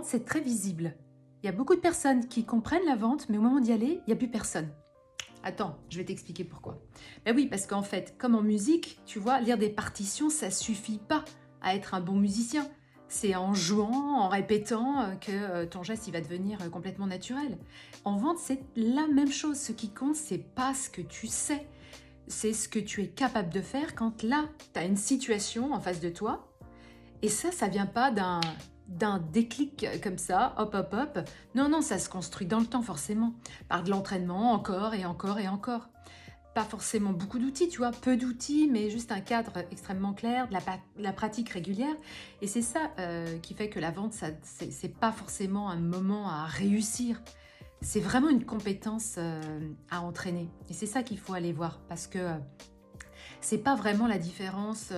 vente, c'est très visible. Il y a beaucoup de personnes qui comprennent la vente, mais au moment d'y aller, il n'y a plus personne. Attends, je vais t'expliquer pourquoi. Ben oui, parce qu'en fait, comme en musique, tu vois, lire des partitions, ça suffit pas à être un bon musicien. C'est en jouant, en répétant que ton geste il va devenir complètement naturel. En vente, c'est la même chose. Ce qui compte, c'est pas ce que tu sais, c'est ce que tu es capable de faire quand là, tu as une situation en face de toi. Et ça vient pas d'un déclic comme ça, hop, hop, hop. Non, non, ça se construit dans le temps, forcément. Par de l'entraînement, encore et encore et encore. Pas forcément beaucoup d'outils, tu vois, peu d'outils, mais juste un cadre extrêmement clair, de la pratique régulière. Et c'est ça qui fait que la vente, c'est pas forcément un moment à réussir. C'est vraiment une compétence à entraîner. Et c'est ça qu'il faut aller voir, parce que c'est pas vraiment la différence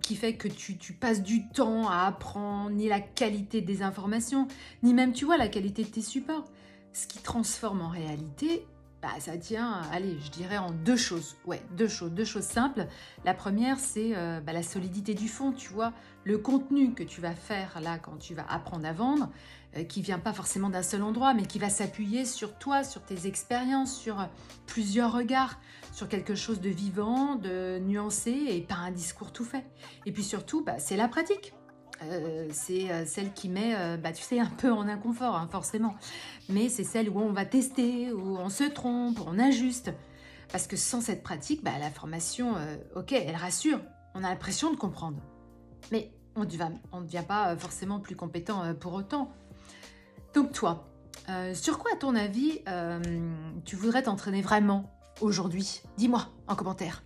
qui fait que tu passes du temps à apprendre, ni la qualité des informations, ni même, tu vois, la qualité de tes supports. Ce qui transforme en réalité, bah, ça tient, allez, je dirais en deux choses. Ouais, deux choses simples. La première, c'est la solidité du fond, tu vois, le contenu que tu vas faire là quand tu vas apprendre à vendre, qui vient pas forcément d'un seul endroit, mais qui va s'appuyer sur toi, sur tes expériences, sur plusieurs regards, sur quelque chose de vivant, de nuancé et pas un discours tout fait. Et puis surtout, bah, c'est la pratique. C'est celle qui met, tu sais, un peu en inconfort, hein, forcément. Mais c'est celle où on va tester, où on se trompe, où on ajuste. Parce que sans cette pratique, bah, la formation, ok, elle rassure. On a l'impression de comprendre. Mais on ne devient pas forcément plus compétent pour autant. Donc toi, sur quoi, à ton avis, tu voudrais t'entraîner vraiment aujourd'hui? Dis-moi en commentaire.